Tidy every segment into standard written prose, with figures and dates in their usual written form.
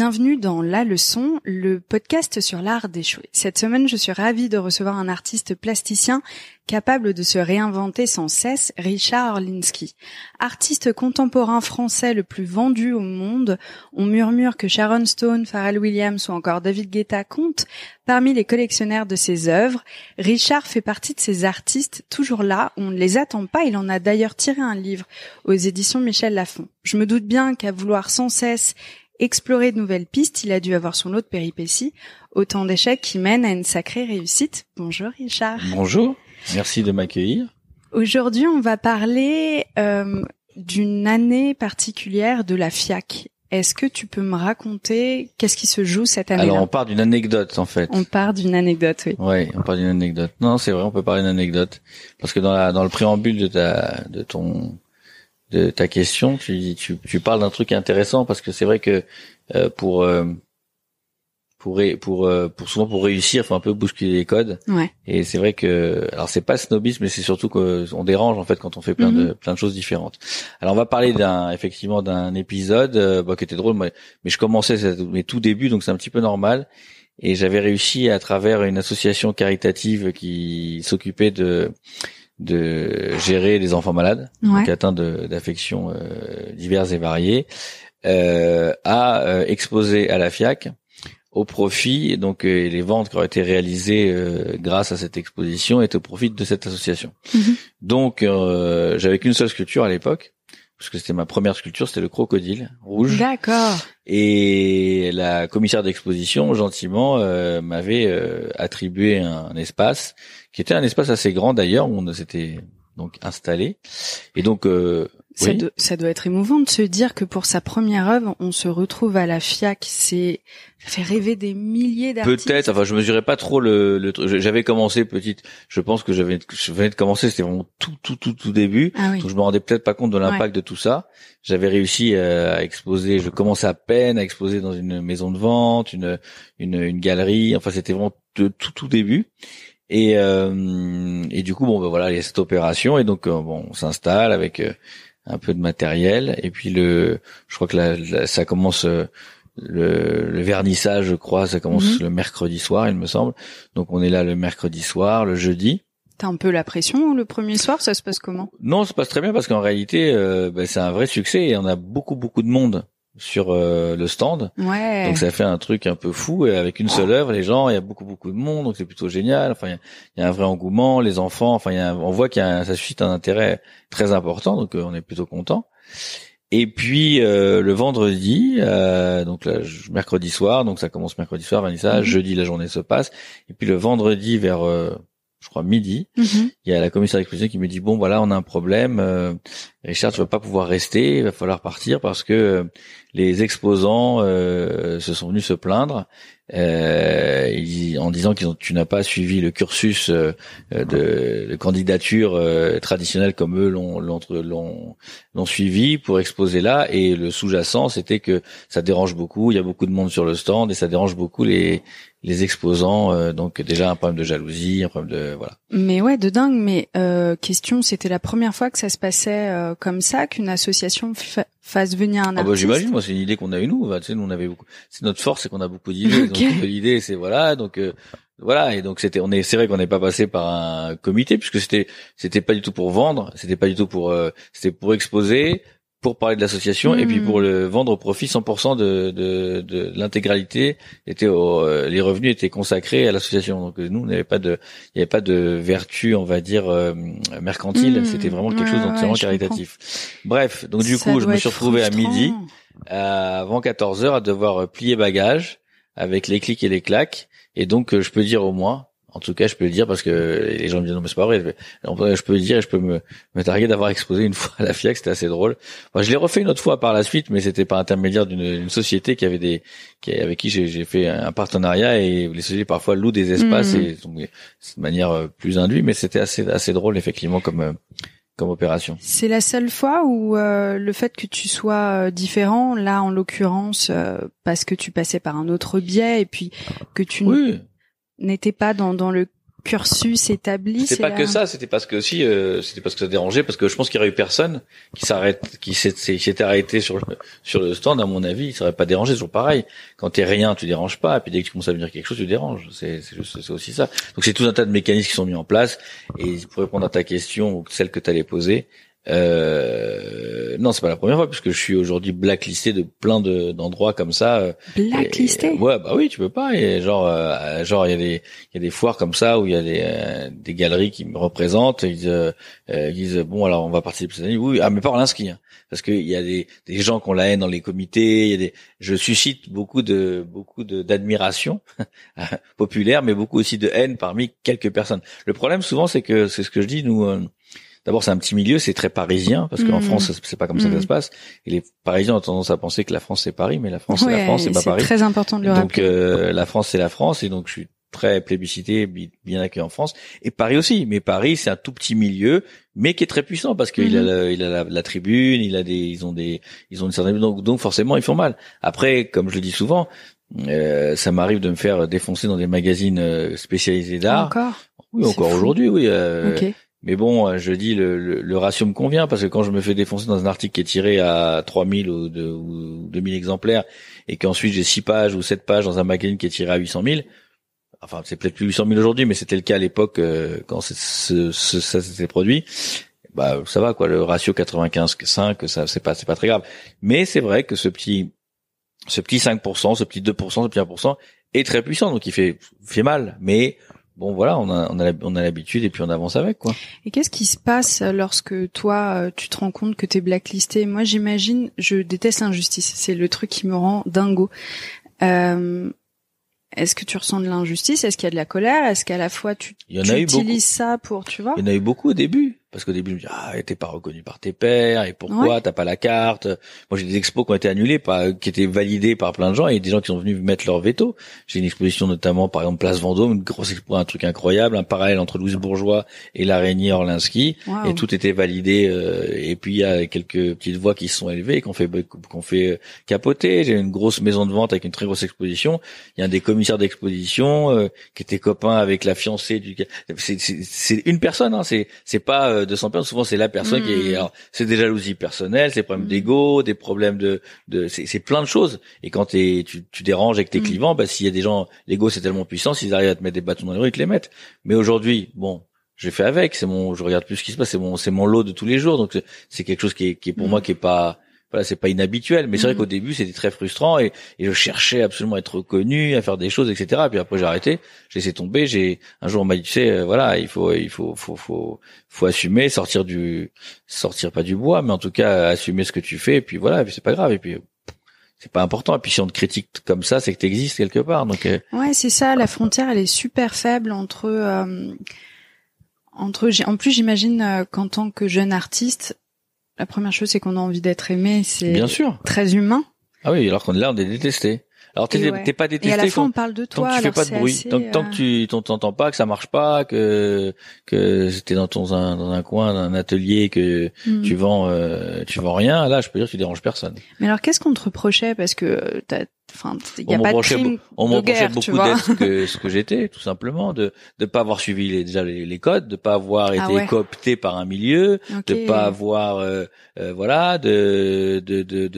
Bienvenue dans La Leçon, le podcast sur l'art d'échouer. Cette semaine, je suis ravie de recevoir un artiste plasticien capable de se réinventer sans cesse, Richard Orlinski. Artiste contemporain français le plus vendu au monde, on murmure que Sharon Stone, Pharrell Williams ou encore David Guetta comptent parmi les collectionneurs de ses œuvres. Richard fait partie de ces artistes toujours là, on ne les attend pas, il en a d'ailleurs tiré un livre aux éditions Michel Lafon. Je me doute bien qu'à vouloir sans cesse explorer de nouvelles pistes, il a dû avoir son lot de péripéties, autant d'échecs qui mènent à une sacrée réussite. Bonjour Richard. Bonjour, merci de m'accueillir. Aujourd'hui, on va parler d'une année particulière de la FIAC. Est-ce que tu peux me raconter qu'est-ce qui se joue cette année-là ? Alors on part d'une anecdote en fait. On part d'une anecdote, oui. Ouais, on part d'une anecdote. Non, c'est vrai, on peut parler d'une anecdote parce que dans le préambule de ta question, tu parles d'un truc intéressant parce que c'est vrai que pour souvent pour réussir, faut un peu bousculer les codes. Ouais. Et c'est vrai que alors c'est pas snobisme, mais c'est surtout qu'on dérange en fait quand on fait plein de choses différentes. Alors on va parler effectivement d'un épisode qui était drôle, mais je commençais mes tout débuts, donc c'est un petit peu normal. Et j'avais réussi à travers une association caritative qui s'occupait de gérer les enfants malades, donc atteints d'affections diverses et variées, à exposer à la FIAC au profit, donc les ventes qui auraient été réalisées grâce à cette exposition étaient au profit de cette association. Donc j'avais qu'une seule sculpture à l'époque, parce que c'était ma première sculpture, c'était le crocodile rouge. D'accord. Et la commissaire d'exposition, gentiment, m'avait attribué un espace, qui était un espace assez grand d'ailleurs, où on s'était donc installé. Et donc ça doit être émouvant de se dire que pour sa première œuvre, on se retrouve à la FIAC. Ça fait rêver des milliers d'artistes. Peut-être, enfin, je mesurais pas trop j'avais commencé petite, je pense que je venais de commencer, c'était vraiment tout début. Ah oui. Donc je me rendais peut-être pas compte de l'impact de tout ça. J'avais réussi à exposer, je commençais à peine à exposer dans une maison de vente, une galerie, enfin, c'était vraiment tout début. Et du coup, voilà, il y a cette opération, et donc, on s'installe avec, un peu de matériel, et puis je crois que ça commence, le vernissage, je crois, ça commence le mercredi soir, il me semble. Donc on est là le mercredi soir, le jeudi. T'as un peu la pression le premier soir, ça se passe comment ? Non, ça se passe très bien parce qu'en réalité, c'est un vrai succès et on a beaucoup de monde sur le stand. Ouais. Donc ça fait un truc un peu fou, et avec une seule œuvre, les gens, il y a beaucoup de monde, donc c'est plutôt génial. Enfin, il y a un vrai engouement, les enfants, enfin on voit ça suscite un intérêt très important, donc on est plutôt content. Et puis le vendredi, donc là, mercredi soir, donc ça commence mercredi soir, vernissage, jeudi la journée se passe, et puis le vendredi vers je crois midi, il y a la commissaire d'exposition qui me dit bon voilà, on a un problème, Richard, tu vas pas pouvoir rester, il va falloir partir parce que les exposants se sont venus se plaindre en disant tu n'as pas suivi le cursus de candidature traditionnelle comme eux l'ont suivi pour exposer là, et le sous-jacent c'était que ça dérange beaucoup, il y a beaucoup de monde sur le stand et ça dérange beaucoup les exposants, donc déjà un problème de jalousie, un problème de voilà. Mais ouais, de dingue. Mais question, c'était la première fois que ça se passait comme ça, qu'une association fasse venir un artiste. J'imagine, moi c'est une idée qu'on a eu nous. Tu sais, nous on avait beaucoup. C'est notre force, c'est qu'on a beaucoup d'idées. Okay. Donc l'idée c'est voilà, donc voilà, et donc c'est vrai qu'on n'est pas passé par un comité puisque c'était pas du tout pour vendre, c'était pas du tout pour c'était pour exposer, pour parler de l'association, et puis pour le vendre au profit 100% de l'intégralité les revenus étaient consacrés à l'association. Donc nous, il n'y avait pas de vertu, on va dire, mercantile. C'était vraiment quelque chose d'entièrement caritatif. Bref, donc du coup, je me suis retrouvé à midi, avant 14h, à devoir plier bagages avec les clics et les claques. Et donc, je peux dire au moins, en tout cas, je peux le dire parce que les gens me disent non mais c'est pas vrai. Je peux le dire et je peux me targuer d'avoir exposé une fois à la FIAC, c'était assez drôle. Enfin, je l'ai refait une autre fois par la suite, mais c'était par intermédiaire d'une société avec qui j'ai fait un partenariat, et les sociétés parfois louent des espaces et donc c'est de manière plus induite, mais c'était assez drôle effectivement comme opération. C'est la seule fois où le fait que tu sois différent, là en l'occurrence parce que tu passais par un autre biais et puis que tu n'étais pas dans le cursus établi. C'est pas que ça, c'était parce que aussi, c'était parce que ça dérangeait, parce que je pense qu'il y aurait eu personne qui s'était arrêté sur le stand. À mon avis, ça aurait pas dérangé. C'est toujours pareil. Quand t'es rien, tu déranges pas. Et puis dès que tu commences à venir quelque chose, tu déranges. C'est aussi ça. Donc c'est tout un tas de mécanismes qui sont mis en place. Et pour répondre à ta question ou celle que t'allais poser. Non, c'est pas la première fois puisque je suis aujourd'hui blacklisté de plein d'endroits comme ça. Blacklisté? Ouais, bah oui, tu peux pas. Et genre il y a des foires comme ça où il y a des galeries qui me représentent. Ils disent bon alors on va participer cette année. Oui, mais pas Orlinski, hein, parce que il y a des gens qui ont la haine dans les comités. Il y a je suscite beaucoup d'admiration populaire, mais beaucoup aussi de haine parmi quelques personnes. Le problème souvent c'est que c'est ce que je dis nous. D'abord, c'est un petit milieu, c'est très parisien, parce qu'en France, c'est pas comme ça que ça se passe. Et les Parisiens ont tendance à penser que la France, c'est Paris, mais la France, c'est la France, c'est pas Paris. C'est très important de le rappeler. Donc, la France, c'est la France, et donc je suis très plébiscité, bien accueilli en France. Et Paris aussi. Mais Paris, c'est un tout petit milieu, mais qui est très puissant, parce qu'il il a la tribune, ils ont une certaine, donc forcément, ils font mal. Après, comme je le dis souvent, ça m'arrive de me faire défoncer dans des magazines spécialisés d'art. Encore? Oui, encore aujourd'hui, oui. Okay. Mais bon, je dis le ratio me convient parce que quand je me fais défoncer dans un article qui est tiré à 3000 ou 2000 exemplaires et qu'ensuite j'ai 6 pages ou 7 pages dans un magazine qui est tiré à 800 000, enfin c'est peut-être plus 800 000 aujourd'hui, mais c'était le cas à l'époque quand ça s'était produit. Bah ça va quoi, le ratio 95-5, ça c'est pas très grave. Mais c'est vrai que ce petit 5%, ce petit 2%, ce petit 1% est très puissant, donc il fait mal, mais bon voilà, on a l'habitude et puis on avance avec quoi. Et qu'est-ce qui se passe lorsque toi tu te rends compte que t'es blacklisté? Moi j'imagine, je déteste l'injustice, c'est le truc qui me rend dingo. Est-ce que tu ressens de l'injustice? Est-ce qu'il y a de la colère? Est-ce qu'à la fois tu utilises ça pour, tu vois? Il y en a eu beaucoup au début. Parce qu'au début, je me dis, t'es pas reconnu par tes pairs, et pourquoi t'as pas la carte? Moi, j'ai des expos qui ont été annulés, qui étaient validés par plein de gens, et des gens qui sont venus mettre leur veto. J'ai une exposition notamment, par exemple, Place Vendôme, une grosse expo, un truc incroyable, un parallèle entre Louise Bourgeois et l'araignée Orlinski, et tout était validé, et puis il y a quelques petites voix qui se sont élevées, qu'on fait capoter. J'ai une grosse maison de vente avec une très grosse exposition. Il y a un des commissaires d'exposition, qui était copain avec la fiancée c'est une personne, hein, c'est pas 200 personnes, souvent c'est la personne qui est, alors, c'est des jalousies personnelles, c'est des problèmes d'ego, des problèmes c'est plein de choses. Et quand tu déranges avec tes clivants, bah, s'il y a des gens, l'ego c'est tellement puissant, s'ils arrivent à te mettre des bâtons dans les roues, ils te les mettent. Mais aujourd'hui, bon, je fais avec, je regarde plus ce qui se passe, c'est mon lot de tous les jours, donc c'est quelque chose qui est pour moi qui est pas, voilà, c'est pas inhabituel, mais c'est vrai qu'au début c'était très frustrant et je cherchais absolument à être reconnu, à faire des choses, etc. Et puis après j'ai arrêté, j'ai laissé tomber. Un jour on m'a dit, tu sais, voilà, il faut assumer, sortir pas du bois, mais en tout cas assumer ce que tu fais. Et puis voilà, et puis c'est pas grave. Et puis c'est pas important. Et puis si on te critique comme ça, c'est que t'existes quelque part. Donc ouais, c'est ça. La frontière, elle est super faible entre. En plus, j'imagine qu'en tant que jeune artiste, la première chose, c'est qu'on a envie d'être aimé, c'est bien sûr très humain. Ah oui, alors qu'on est là, on est détesté. Alors t'es pas détesté. Et à la fin, on parle de toi. Tant que tu fais pas de bruit, assez, tant que tu t'entends pas, que ça marche pas, que t'es dans un coin d'un atelier, que tu vends rien. Là, je peux dire que tu déranges personne. Mais alors, qu'est-ce qu'on te reprochait? Parce que il y a pas de crime on m'en reprochait beaucoup d'être que ce que j'étais, tout simplement, de pas avoir suivi les codes, de pas avoir été coopté par un milieu, de pas avoir de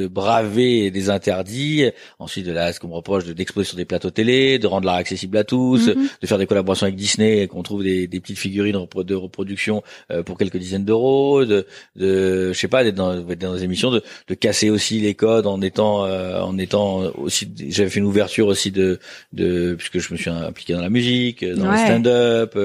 braver des interdits. Ensuite, ce qu'on me reproche d'exposer sur des plateaux télé, de rendre l'art accessible à tous, de faire des collaborations avec Disney, qu'on trouve des petites figurines de reproduction pour quelques dizaines d'euros, je sais pas, d'être dans des émissions, de casser aussi les codes en étant aussi. J'avais fait une ouverture aussi puisque je me suis impliqué dans la musique, dans le stand-up,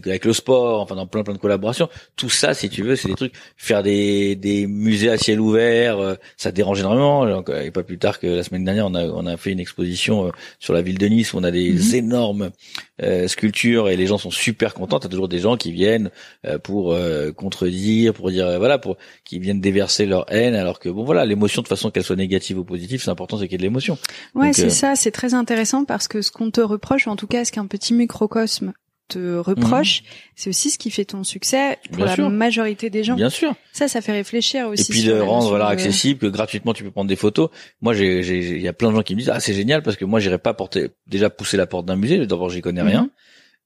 avec le sport, enfin dans plein de collaborations. Tout ça, si tu veux, c'est des trucs. Faire des musées à ciel ouvert, ça dérange énormément. Et pas plus tard que la semaine dernière, on a fait une exposition sur la ville de Nice où on a des énormes sculptures et les gens sont super contents. T'as toujours des gens qui viennent pour contredire, pour dire qui viennent déverser leur haine, alors que bon voilà, l'émotion de façon qu'elle soit négative ou positive, c'est important, c'est qu'il y ait de l'émotion. Ouais, donc, c'est ça, ça, c'est très intéressant parce que ce qu'on te reproche, en tout cas, ce qu'un petit microcosme te reproche, c'est aussi ce qui fait ton succès pour la majorité des gens. Bien sûr. Ça fait réfléchir aussi. Et puis de rendre l'art accessible, que gratuitement tu peux prendre des photos. Moi, il y a plein de gens qui me disent, c'est génial parce que moi, j'irais pas pousser la porte d'un musée. D'abord, j'y connais rien.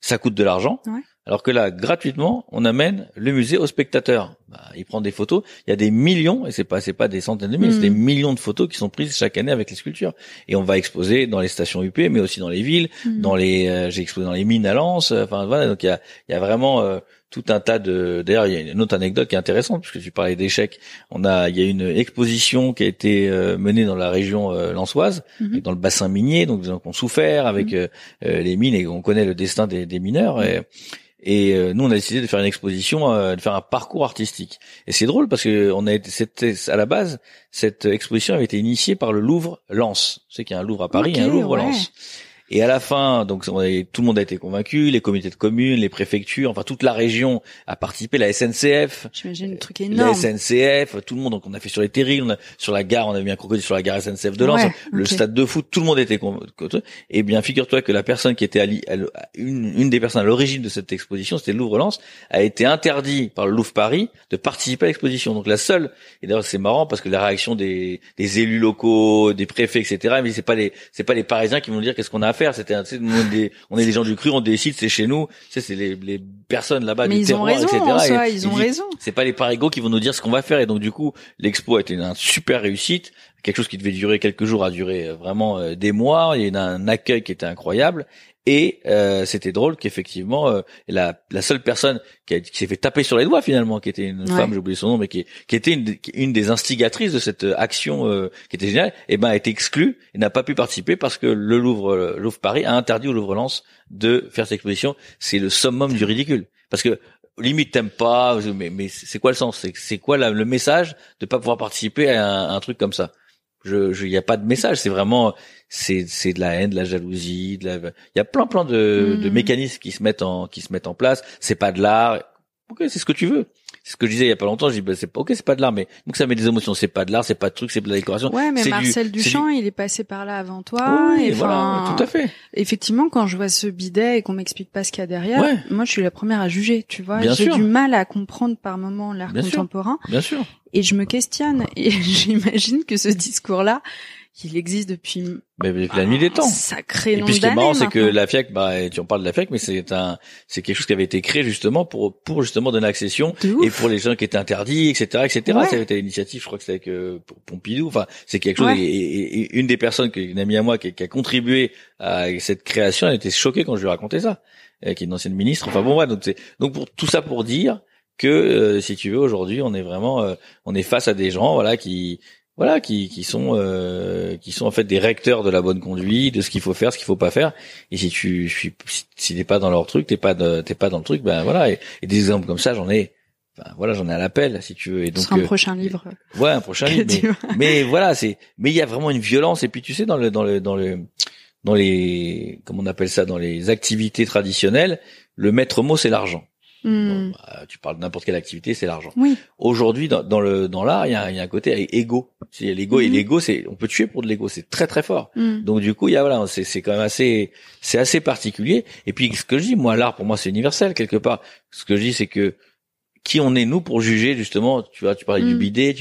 ça coûte de l'argent. Ouais. Alors que là, gratuitement, on amène le musée aux spectateurs. Il prend des photos. Il y a des millions, et c'est pas des centaines de milliers, c'est des millions de photos qui sont prises chaque année avec les sculptures. Et on va exposer dans les stations UP, mais aussi dans les villes, j'ai exposé dans les mines à Lens. Enfin voilà, donc il y a vraiment tout un tas de. D'ailleurs, il y a une autre anecdote qui est intéressante puisque tu parlais d'échecs. Il y a une exposition qui a été menée dans la région lensoise, dans le bassin minier, donc des gens qui ont souffert avec les mines et on connaît le destin des mineurs. Et nous, on a décidé de faire une exposition, de faire un parcours artistique. Et c'est drôle parce que à la base, cette exposition avait été initiée par le Louvre Lens. Tu sais qu'il y a un Louvre à Paris et un Louvre Lens. Et à la fin, donc tout le monde a été convaincu, les comités de communes, les préfectures, enfin toute la région a participé, la SNCF. J'imagine le truc énorme. La SNCF, tout le monde. Donc on a fait sur les terrils, sur la gare, on a mis un crocodile sur la gare SNCF de Lens, le stade de foot, tout le monde était convaincu. Et bien, figure-toi que la personne qui était une des personnes à l'origine de cette exposition, c'était le Louvre Lens, a été interdit par le Louvre Paris de participer à l'exposition. Donc la seule, et d'ailleurs c'est marrant parce que la réaction des élus locaux, des préfets, etc. Mais c'est pas les Parisiens qui vont dire qu'est-ce qu'on a à faire. On est des gens du cru, on décide, c'est chez nous. C'est les personnes là-bas du terroir, etc. Ils ont raison. C'est pas les parigots qui vont nous dire ce qu'on va faire. Et donc du coup, l'expo a été une super réussite. Quelque chose qui devait durer quelques jours a duré vraiment des mois. Il y a eu un accueil qui était incroyable. Et c'était drôle qu'effectivement la seule personne qui s'est fait taper sur les doigts finalement, qui était une femme, j'ai oublié son nom, mais qui était une des instigatrices de cette action qui était géniale, a été exclue et n'a pas pu participer parce que le Louvre Paris a interdit au Louvre Lens de faire cette exposition. C'est le summum du ridicule parce que limite t'aimes pas, mais c'est quoi le sens, c'est quoi le message de pas pouvoir participer à un truc comme ça? Il y a pas de message, c'est vraiment c'est de la haine, de la jalousie, il y a plein de mécanismes qui se mettent en place. C'est pas de l'art. OK, c'est ce que tu veux. C'est ce que je disais il y a pas longtemps, je dis c'est pas de l'art, mais donc ça met des émotions, c'est pas de l'art, c'est pas de truc, c'est de la décoration. Ouais, mais Marcel Duchamp, il est passé par là avant toi. Oui, et voilà, tout à fait. Effectivement, quand je vois ce bidet et qu'on m'explique pas ce qu'il y a derrière, moi je suis la première à juger, tu vois. J'ai du mal à comprendre par moments l'art contemporain. Bien sûr. Et je me questionne et j'imagine que ce discours-là, il existe depuis la nuit des temps. Sacré nombre d'années. Et puis ce qui est marrant, c'est que la FIAC, tu en parles de la FIAC, mais c'est quelque chose qui avait été créé justement pour justement donner accession et pour les gens qui étaient interdits, etc. Ouais. Ça avait été l'initiative, je crois que c'était avec Pompidou. Enfin, c'est quelque chose. Et une des personnes, une amie à moi, qui a contribué à cette création, elle était choquée quand je lui ai raconté ça, qui est une ancienne ministre. Enfin bon, donc pour tout ça pour dire que si tu veux, aujourd'hui, on est vraiment, on est face à des gens, qui sont en fait des recteurs de la bonne conduite, de ce qu'il faut faire, ce qu'il faut pas faire. Et si t'es pas dans leur truc, t'es pas dans le truc, et des exemples comme ça, j'en ai à l'appel, si tu veux. Et donc ce sera un prochain livre. Ouais, un prochain livre. Mais il y a vraiment une violence. Et puis tu sais, dans les comment on appelle ça, dans les activités traditionnelles, le maître mot c'est l'argent. Tu parles de n'importe quelle activité, c'est l'argent. Oui. Aujourd'hui, dans l'art, il y a un côté égo. C'est l'ego et l'ego, on peut tuer pour de l'ego, c'est très très fort. Donc du coup, c'est quand même assez particulier. Et puis ce que je dis, moi, l'art pour moi c'est universel quelque part. Ce que je dis, c'est que qui on est nous pour juger justement, tu parlais du bidet,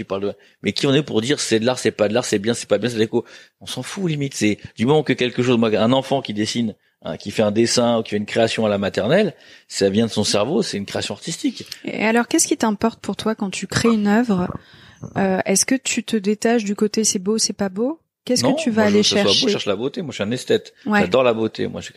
mais qui on est pour dire c'est de l'art, c'est pas de l'art, c'est bien, c'est pas bien, c'est de l'égo. On s'en fout limite. C'est du moment que quelque chose, un enfant qui dessine, qui fait un dessin ou qui fait une création à la maternelle, ça vient de son cerveau, c'est une création artistique. Et alors, qu'est-ce qui t'importe pour toi quand tu crées une œuvre? Est-ce que tu te détaches du côté c'est beau, c'est pas beau? Qu'est-ce que tu vas aller chercher? Je cherche la beauté. Moi, je suis un esthète. Ouais. J'adore la beauté. Moi, je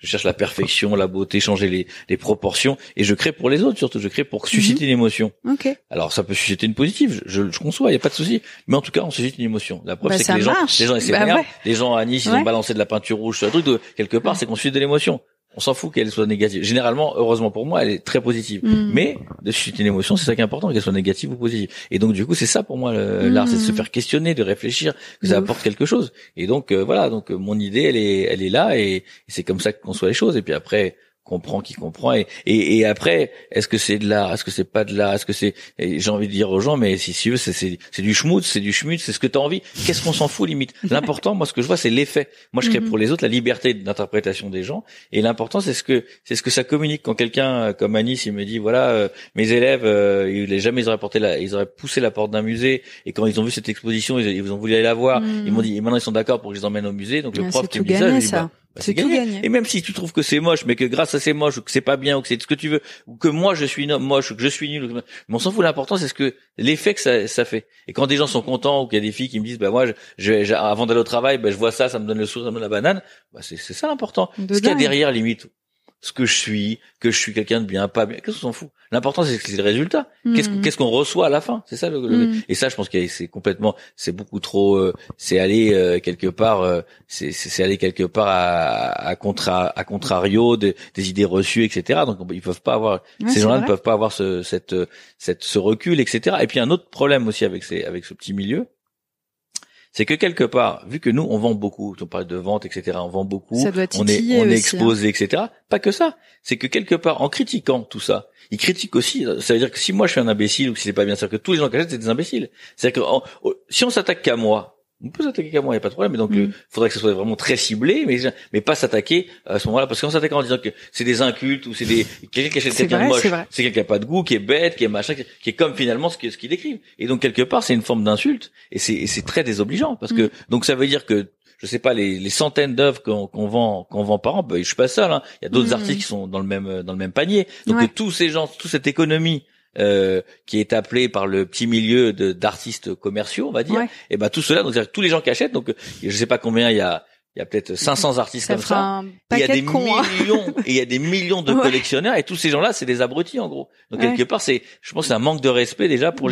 cherche la perfection, la beauté, changer les proportions. Et je crée pour les autres, surtout. Je crée pour susciter une émotion. Okay. Alors, ça peut susciter une positive. Je conçois. Il y a pas de souci. Mais en tout cas, on suscite une émotion. La preuve, c'est que les gens, ils s'énervent. Les gens à Nice, ils ont balancé de la peinture rouge sur un truc. Quelque part, c'est qu'on suscite de l'émotion. On s'en fout qu'elle soit négative. Généralement, heureusement pour moi, elle est très positive. Mais de susciter une émotion, c'est ça qui est important, qu'elle soit négative ou positive. Et donc, du coup, c'est ça pour moi l'art, c'est de se faire questionner, de réfléchir, que ça apporte quelque chose. Et donc, donc mon idée, elle est là, et c'est comme ça que conçoit les choses. Et puis après, comprend qui comprend et après est-ce que c'est de l'art, est-ce que c'est pas de l'art, est-ce que c'est, j'ai envie de dire aux gens, mais si tu veux c'est du schmutz, c'est ce que t'as envie, qu'est-ce qu'on s'en fout limite. L'important, moi ce que je vois, c'est l'effet. Moi je crée pour les autres la liberté d'interprétation des gens, et l'important c'est ce que ça communique. Quand quelqu'un comme Anis il me dit mes élèves ils auraient poussé la porte d'un musée, et quand ils ont vu cette exposition ils ont voulu aller la voir, ils m'ont dit et maintenant ils sont d'accord pour que je les emmène au musée. Donc le prof qui me dit ça, je lui dis c'est tout gagné. Et même si tu trouves que c'est moche, mais que grâce à c'est moche, ou que c'est pas bien, ou que c'est ce que tu veux, ou que moi je suis moche, ou que je suis nul, mais on s'en fout. L'important c'est l'effet que ça fait. Et quand des gens sont contents, ou qu'il y a des filles qui me disent, moi, avant d'aller au travail, je vois ça me donne le sourire, ça me donne la banane. C'est ça l'important. Ce qu'il y a derrière, limite, ce que je suis quelqu'un de bien, pas bien, qu'est-ce qu'on s'en fout? L'important c'est le résultat. Qu'est-ce qu'on reçoit à la fin? C'est ça et ça je pense que c'est beaucoup trop c'est aller quelque part c'est aller quelque part à contrario des idées reçues, etc. Donc ils peuvent pas avoir ces gens-là ne peuvent pas avoir ce recul, etc. Et puis un autre problème aussi avec ce petit milieu, c'est que quelque part, vu que nous, on vend beaucoup, on parle de vente, etc., on vend beaucoup, on est exposé, etc. Pas que ça. C'est que quelque part, en critiquant tout ça, ils critiquent aussi, ça veut dire que si moi je suis un imbécile ou que c'est pas bien, c'est-à-dire que tous les gens qui achètent, c'est des imbéciles. C'est-à-dire que si on s'attaque qu'à moi, on peut s'attaquer qu'à moi, il n'y a pas de problème, mais donc faudrait que ce soit vraiment très ciblé, mais pas s'attaquer à ce moment-là, parce qu'on s'attaque en disant que c'est des incultes ou c'est quelqu'un qui achète quelqu'un de moche, c'est quelqu'un qui a pas de goût, qui est bête, qui est machin, qui est comme finalement ce qu'ils décrivent. Et donc quelque part, c'est une forme d'insulte, et c'est très désobligeant, parce que donc ça veut dire que je sais pas, les centaines d'œuvres qu'on vend par an, je suis pas seul, hein. Il y a d'autres artistes qui sont dans le même panier. Donc tous ces gens, toute cette économie qui est appelée par le petit milieu d'artistes commerciaux, on va dire, et tout cela, donc c'est-à-dire tous les gens qui achètent, donc je sais pas combien il y a peut-être 500 artistes comme ça. Il y a des millions et il y a des millions de collectionneurs, et tous ces gens-là, c'est des abrutis en gros. Donc quelque part, je pense que c'est un manque de respect déjà pour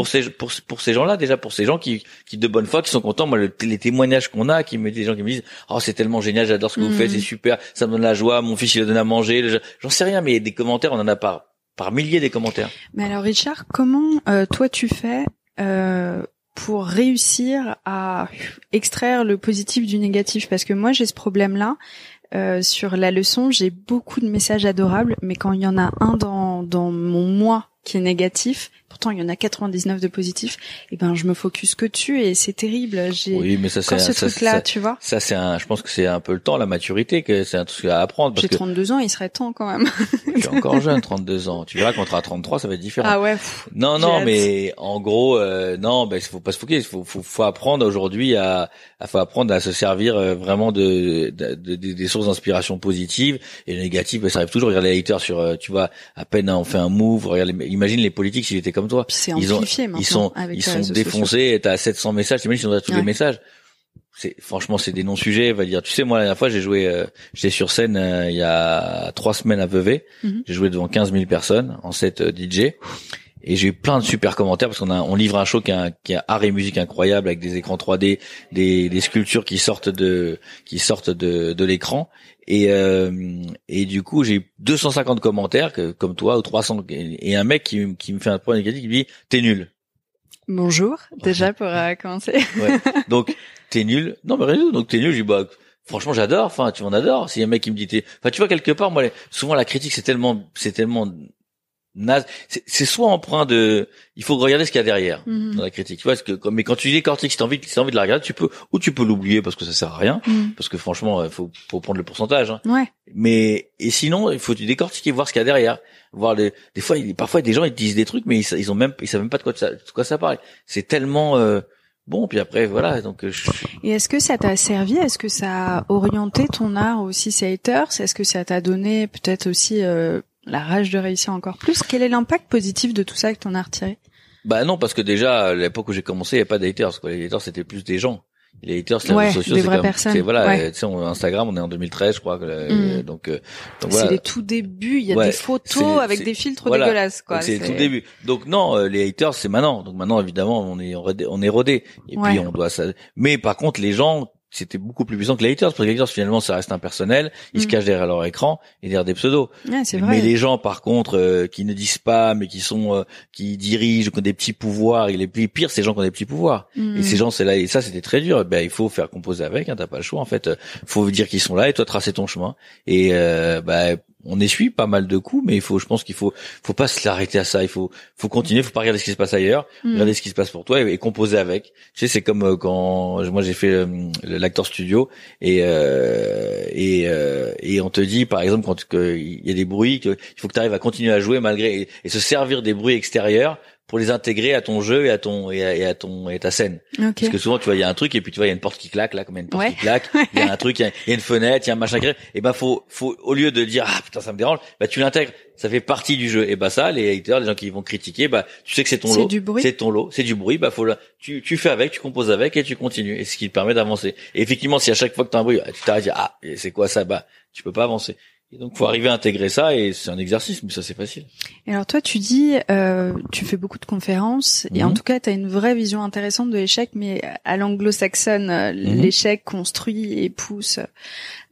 ces gens-là, déjà pour ces gens qui de bonne foi, qui sont contents. Moi, les témoignages qu'on a, des gens qui me disent, oh c'est tellement génial, j'adore ce que vous faites, c'est super, ça me donne la joie, mon fils il le donne à manger, j'en sais rien, mais il y a des commentaires, on en a par milliers des commentaires. Mais alors Richard, comment toi tu fais pour réussir à extraire le positif du négatif? Parce que moi j'ai ce problème-là. Sur la leçon, j'ai beaucoup de messages adorables, mais quand il y en a un dans mon moi qui est négatif, pourtant il y en a 99 de positifs, et je me focus que dessus et c'est terrible. Oui, mais ça c'est ce truc-là, tu vois. Ça je pense que c'est un peu le temps, la maturité, que c'est un truc à apprendre. J'ai 32 ans, il serait temps quand même. Je suis encore jeune, 32 ans. Tu verras quand tu auras 33, ça va être différent. Ah ouais. Non, mais en gros, il faut pas se focus. Faut apprendre aujourd'hui faut apprendre à se servir vraiment des sources d'inspiration positives, et le négatif, ça arrive toujours. Regarde les haters sur, tu vois, à peine on fait un move, regarde, imagine les politiques s'ils étaient comme toi. C'est amplifié maintenant. Ils sont défoncés, t'as 700 messages, t'imagines si on a tous les messages. Franchement, c'est des non-sujets, va dire. Tu sais, moi, la dernière fois, j'étais sur scène, il y a 3 semaines à Vevey. J'ai joué devant 15 000 personnes en set DJ. Et j'ai eu plein de super commentaires parce on livre un show qui a art et musique incroyable, avec des écrans 3D, des sculptures qui sortent de l'écran. Et du coup, j'ai eu 250 commentaires, comme toi, ou 300, et un mec qui me fait un point négatif, qui me dit, t'es nul. Bonjour, déjà pour commencer. Ouais. Donc, t'es nul. Non, mais rien. Donc, t'es nul. Je dis, franchement, j'adore. Enfin, tu m'en adores. S'il y a un mec qui me dit, tu vois, quelque part, moi, souvent, la critique, c'est tellement naze. C'est soit empreint il faut regarder ce qu'il y a derrière dans la critique. Tu vois, mais quand tu décortiques, si t'as envie de la regarder, tu peux l'oublier parce que ça sert à rien. Parce que franchement, faut prendre le pourcentage, hein. Ouais. Et sinon, il faut décortiquer, voir ce qu'il y a derrière. Voir parfois, des gens, ils te disent des trucs, mais ils savent même pas de quoi ça parle. C'est tellement, bon, puis après, voilà, donc Et est-ce que ça t'a servi? Est-ce que ça a orienté ton art aussi, ces haters? Est-ce que ça t'a donné peut-être aussi la rage de réussir encore plus? Quel est l'impact positif de tout ça que t'en as retiré? Non, parce que déjà, à l'époque où j'ai commencé, il n'y avait pas de haters, quoi. Les haters, c'était plus des gens. Les haters, les réseaux sociaux, des vraies personnes. Tu sais, Instagram, on est en 2013, je crois. Donc c'est les tout débuts. Il y a des photos avec des filtres dégueulasses, quoi. C'est tout début. Donc non, les haters, c'est maintenant. Donc maintenant, évidemment, on est rodé. Et puis on doit ça. Mais par contre, les gens, c'était beaucoup plus puissant que les haters, parce que les haters, finalement, ça reste impersonnel. Ils se cachent derrière leur écran et derrière des pseudos. Ouais, c'est vrai. Mais les gens, par contre, qui ne disent pas, mais qui dirigent, qui ont des petits pouvoirs, les pires, c'est les gens qui ont des petits pouvoirs. Et ces gens, c'est là, et ça, c'était très dur. Il faut faire composer avec, hein, t'as pas le choix, en fait. Faut dire qu'ils sont là et toi, tracer ton chemin. Et, on essuie pas mal de coups, mais je pense qu'il faut pas se l'arrêter à ça. Il faut continuer, faut pas regarder ce qui se passe ailleurs, regarder ce qui se passe pour toi et composer avec. Tu sais, c'est comme quand moi j'ai fait l'acteur studio et on te dit par exemple il y a des bruits, il faut que tu arrives à continuer à jouer malgré et se servir des bruits extérieurs pour les intégrer à ton jeu et à ta scène. Okay. Parce que souvent tu vois il y a un truc et puis tu vois il y a une porte qui claque là, comme il y a une porte qui claque, il y a un truc, il y a une fenêtre, il y a un machin qui et ben faut au lieu de dire ah putain ça me dérange, bah tu l'intègres, ça fait partie du jeu. Et bah ça les haters, les gens qui vont critiquer, bah tu sais que c'est ton lot, c'est ton lot, c'est du bruit, bah tu fais avec, tu composes avec et tu continues, et ce qui te permet d'avancer. Et effectivement si à chaque fois que tu as un bruit, tu t'arrêtes et ah c'est quoi ça, bah tu peux pas avancer. Et donc faut arriver à intégrer ça, et c'est un exercice, mais ça c'est facile. Et alors toi tu dis tu fais beaucoup de conférences et en tout cas tu as une vraie vision intéressante de l'échec, mais à l'anglo-saxonne, l'échec construit et pousse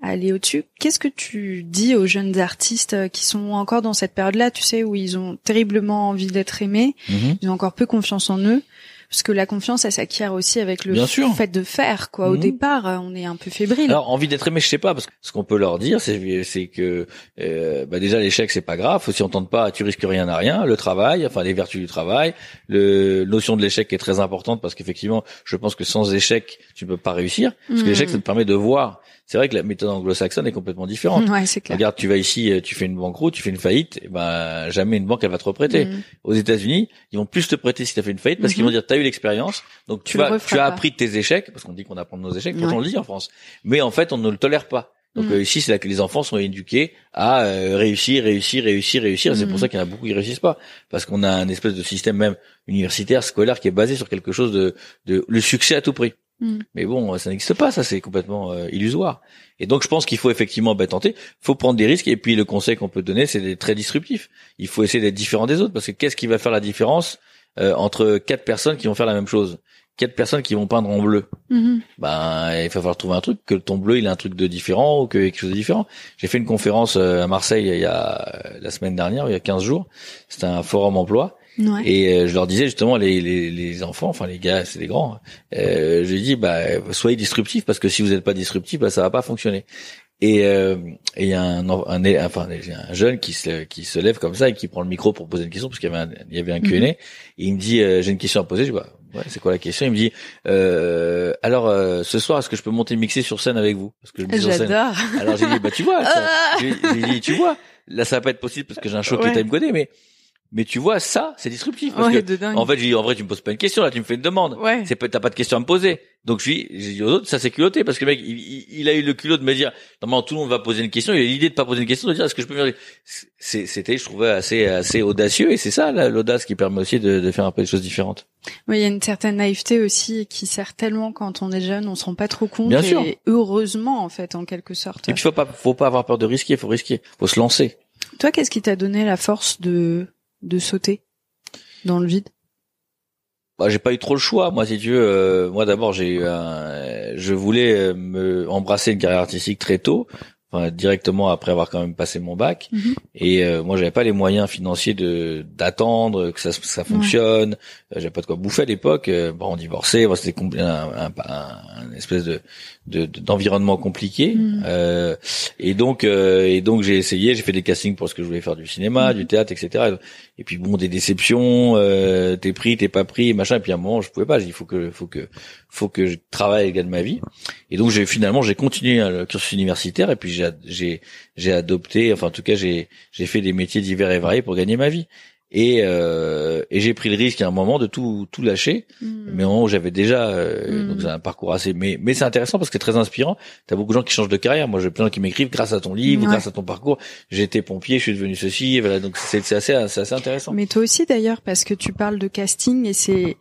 à aller au-dessus. Qu'est-ce que tu dis aux jeunes artistes qui sont encore dans cette période-là, tu sais, où ils ont terriblement envie d'être aimés, ils ont encore peu confiance en eux? Parce que la confiance, elle s'acquiert aussi avec le fait de faire, quoi. Au départ, on est un peu fébrile. Alors, envie d'être aimé, je sais pas, parce que ce qu'on peut leur dire, c'est que, déjà, l'échec, c'est pas grave. Si on tente pas, tu risques rien à rien. Le travail, enfin, les vertus du travail, notion de l'échec est très importante, parce qu'effectivement, je pense que sans échec, tu ne peux pas réussir. Parce que l'échec, ça te permet de voir. C'est vrai que la méthode anglo-saxonne est complètement différente. Ouais, c'est clair. Regarde, tu vas ici, tu fais une banqueroute, tu fais une faillite, et ben, jamais une banque, elle va te reprêter. Aux États-Unis, ils vont plus te prêter si tu as fait une faillite, parce qu'ils vont dire, t'as eu l'expérience, donc tu as appris de tes échecs, parce qu'on dit qu'on apprend de nos échecs, pourtant on le dit en France. Mais en fait, on ne le tolère pas. Donc ici, c'est là que les enfants sont éduqués à réussir. Et c'est pour ça qu'il y en a beaucoup qui réussissent pas, parce qu'on a un espèce de système même universitaire, scolaire, qui est basé sur quelque chose de le succès à tout prix. Mais bon, ça n'existe pas, ça c'est complètement illusoire. Et donc je pense qu'il faut effectivement tenter, faut prendre des risques, et puis le conseil qu'on peut donner, c'est d'être très disruptif. Il faut essayer d'être différent des autres, parce que qu'est-ce qui va faire la différence entre 4 personnes qui vont faire la même chose, 4 personnes qui vont peindre en bleu? Ben il va falloir trouver un truc, que ton bleu il a un truc de différent, ou que quelque chose de différent. J'ai fait une conférence à Marseille il y a la semaine dernière, il y a 15 jours. C'était un forum emploi. Et je leur disais justement, les enfants, enfin les gars, c'est des grands, je lui dis soyez disruptifs, parce que si vous n'êtes pas disruptifs, ça va pas fonctionner. Et il y a un jeune qui se lève comme ça et qui prend le micro pour poser une question, parce qu'il y avait un Q&A, et il me dit j'ai une question à poser. Je dis ouais, c'est quoi la question? Il me dit alors ce soir, est-ce que je peux monter mixer sur scène avec vous? Parce que je me dis sur scène. Alors j'ai dit tu vois, j'ai dit tu vois, là ça va pas être possible parce que j'ai un show qui est time-codé, mais tu vois, ça, c'est disruptif. Parce que, en fait, en vrai, tu me poses pas une question, là, tu me fais une demande. T'as pas de question à me poser. Donc, j'ai dit aux autres, ça c'est culotté, parce que le mec, il a eu le culot de me dire, normalement, tout le monde va poser une question, il a l'idée de pas poser une question, de dire, est-ce que je peux me dire, c'était, je trouvais assez audacieux, et c'est ça, l'audace qui permet aussi de faire un peu des choses différentes. Oui, il y a une certaine naïveté aussi qui sert tellement quand on est jeune, on se rend pas trop compte. Bien sûr. Et heureusement, en fait, en quelque sorte. Et puis, faut pas avoir peur de risquer, faut se lancer. Toi, qu'est-ce qui t'a donné la force de sauter dans le vide? J'ai pas eu trop le choix. Moi, si tu veux, moi d'abord, je voulais embrasser une carrière artistique très tôt, directement après avoir quand même passé mon bac. Et moi, j'avais pas les moyens financiers d'attendre que ça fonctionne. J'avais pas de quoi bouffer à l'époque. On divorçait, c'était un espèce d'environnement compliqué. Et donc j'ai fait des castings pour ce que je voulais faire, du cinéma, du théâtre, etc. Et puis des déceptions, t'es pris, t'es pas pris, machin. Et puis à un moment, je pouvais pas. J'ai dit, faut que je travaille et gagne ma vie. Et donc j'ai continué le cursus universitaire, et puis j'ai adopté, enfin en tout cas j'ai fait des métiers divers et variés pour gagner ma vie. Et j'ai pris le risque à un moment de tout lâcher, mais au moment où j'avais déjà donc c'est un parcours assez, mais c'est intéressant parce que c'est très inspirant. T'as beaucoup de gens qui changent de carrière. Moi j'ai plein de gens qui m'écrivent grâce à ton livre, grâce à ton parcours, j'ai été pompier, je suis devenu ceci, voilà. Donc c'est assez intéressant. Mais toi aussi d'ailleurs, parce que tu parles de casting, et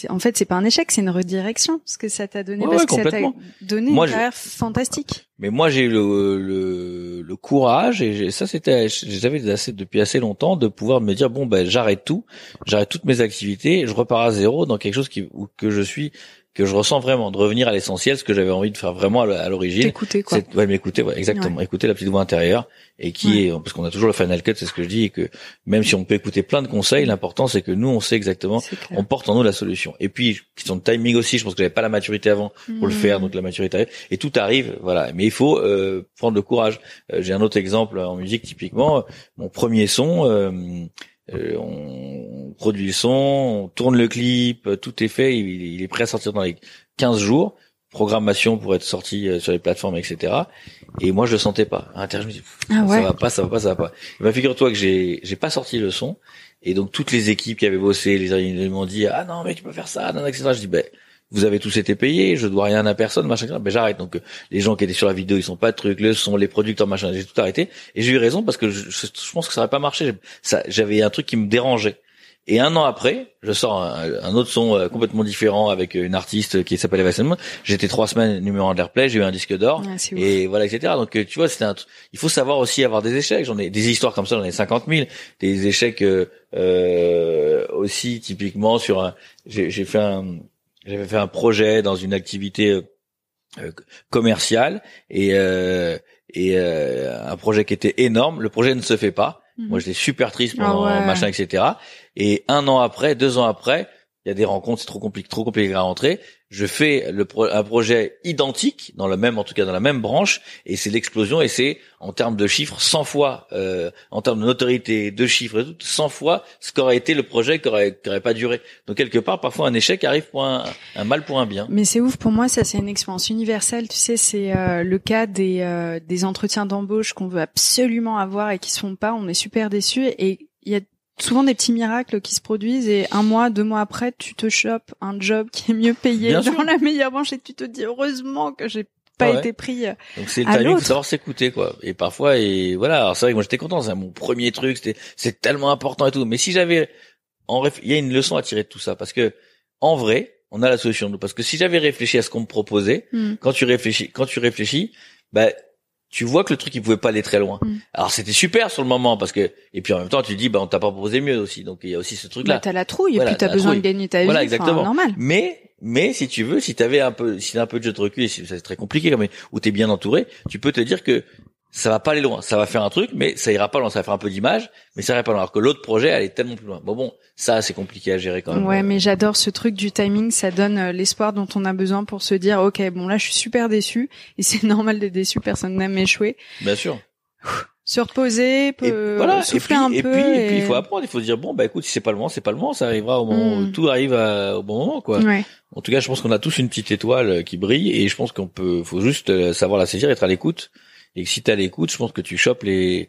en fait c'est pas un échec, c'est une redirection, parce que ça t'a donné, parce que ça t'a donné une carrière fantastique. Mais moi j'ai eu le courage, et ça j'avais depuis assez longtemps, de pouvoir me dire j'arrête toutes mes activités, je repars à zéro dans quelque chose que je ressens vraiment, de revenir à l'essentiel, ce que j'avais envie de faire vraiment à l'origine. T'écouter, quoi. M'écouter, exactement. Écouter la petite voix intérieure, et qui est, parce qu'on a toujours le final cut, c'est ce que je dis, et que même si on peut écouter plein de conseils, l'important c'est que nous on sait exactement, on porte en nous la solution. Et puis, question de timing aussi, je pense que j'avais pas la maturité avant pour le faire, donc la maturité arrive, et tout arrive, voilà. Mais il faut prendre le courage. J'ai un autre exemple en musique, typiquement, mon premier son, on produit le son, on tourne le clip, tout est fait, il est prêt à sortir dans les 15 jours. programmation pour être sorti sur les plateformes, etc. Et moi, je le sentais pas. À l'intérieur, je me dis, ça va pas. Et ben, figure-toi que j'ai pas sorti le son. Et donc, toutes les équipes qui avaient bossé, ils m'ont dit, ah non, mais tu peux faire ça, non, etc. Je dis, vous avez tous été payés, je dois rien à personne, machin, j'arrête. Donc, les gens qui étaient sur la vidéo, ils sont pas de trucs, le son, les producteurs, machin, j'ai tout arrêté. Et j'ai eu raison parce que je pense que ça aurait pas marché. J'avais un truc qui me dérangeait. Et 1 an après, je sors un autre son complètement différent avec une artiste qui s'appelle Eva Sandman. J'étais 3 semaines numéro 1 de l'Airplay, j'ai eu un disque d'or, et voilà, etc. Donc tu vois, il faut savoir aussi avoir des échecs. J'en ai des histoires comme ça, j'en ai 50 000. Des échecs aussi typiquement j'avais fait un projet dans une activité commerciale et un projet qui était énorme. Le projet ne se fait pas. Moi, j'étais super triste pendant machin, etc. Et 1 an après, 2 ans après, il y a des rencontres, c'est trop compliqué à rentrer. Je fais un projet identique dans la même branche, et c'est l'explosion. Et c'est en termes de chiffres 100 fois, en termes de notoriété, de chiffres, et tout, 100 fois ce qu'aurait été le projet qui aurait pas duré. Donc quelque part, parfois un échec arrive pour un mal pour un bien. Mais c'est ouf, pour moi, ça c'est une expérience universelle. Tu sais, c'est le cas des entretiens d'embauche qu'on veut absolument avoir et qui se font pas. On est super déçus, et il y a souvent des petits miracles qui se produisent, et 1 mois, 2 mois après, tu te chopes un job qui est mieux payé dans la meilleure branche, et tu te dis heureusement que j'ai pas été pris. Donc c'est le timing, faut savoir s'écouter, quoi. Et parfois, voilà. Alors c'est vrai que moi j'étais content, c'est mon premier truc, c'est tellement important et tout. Mais si j'avais, il y a une leçon à tirer de tout ça, parce que en vrai, on a la solution. Parce que si j'avais réfléchi à ce qu'on me proposait, quand tu réfléchis, tu vois que le truc il pouvait pas aller très loin. Alors c'était super sur le moment, parce que, et puis en même temps tu te dis on t'a pas proposé mieux aussi, donc il y a aussi ce truc là. T'as la trouille, et puis t'as besoin de gagner ta vie. Voilà, exactement. Normal. Mais si tu veux, si t'as un peu de jeu de recul, et c'est très compliqué, mais où t'es bien entouré, tu peux te dire que ça va pas aller loin. Ça va faire un truc, mais ça ira pas loin. Ça va faire un peu d'image, mais ça ira pas loin. Alors que l'autre projet allait tellement plus loin. Bon, ça c'est compliqué à gérer quand même. Ouais, mais j'adore ce truc du timing. Ça donne l'espoir dont on a besoin pour se dire, ok, bon là je suis super déçu, et c'est normal d'être déçu. Personne n'aime échouer. Bien sûr. Se reposer, souffler un peu. Et puis il faut apprendre. Il faut se dire écoute, si c'est pas le moment, c'est pas le moment. Ça arrivera au moment où tout arrive au bon moment, quoi. Ouais. En tout cas, je pense qu'on a tous une petite étoile qui brille, et je pense faut juste savoir la saisir, être à l'écoute. Et que si t'es à l'écoute, je pense que tu chopes les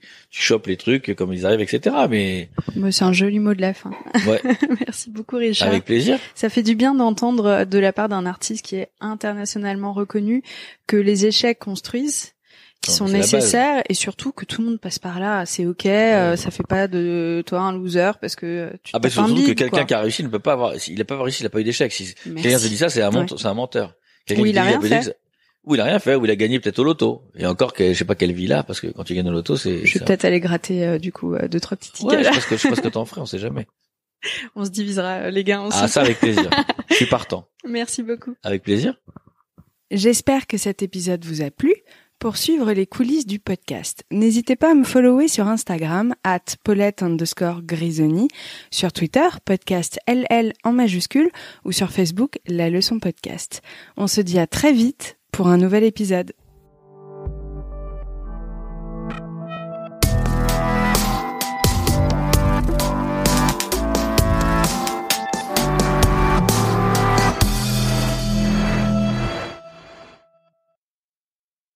trucs comme ils arrivent, etc. Mais c'est un joli mot de la fin. Ouais. Merci beaucoup, Richard. Avec plaisir. Ça fait du bien d'entendre de la part d'un artiste qui est internationalement reconnu que les échecs construisent, qui sont nécessaires, et surtout que tout le monde passe par là. C'est ok, ça fait pas de toi un loser parce que tu te surtout que quelqu'un qui a réussi ne peut pas avoir, il a pas réussi, il a pas eu d'échec. Si quelqu'un te dit ça, c'est un menteur. Oui, il a rien fait. Ou il a rien fait, ou il a gagné peut-être au loto. Et encore, je sais pas quelle vie là, parce que quand tu gagnes au loto, je vais peut-être aller gratter 2-3 petits tickets. Ouais, je sais pas ce que t'en ferais, on sait jamais. On se divisera les gains ensemble. Ah, ça avec plaisir. Je suis partant. Merci beaucoup. Avec plaisir. J'espère que cet épisode vous a plu. Pour suivre les coulisses du podcast, n'hésitez pas à me follower sur Instagram @Paulette_Grisoni, sur Twitter, podcast LL en majuscule, ou sur Facebook, La Leçon Podcast. On se dit à très vite pour un nouvel épisode.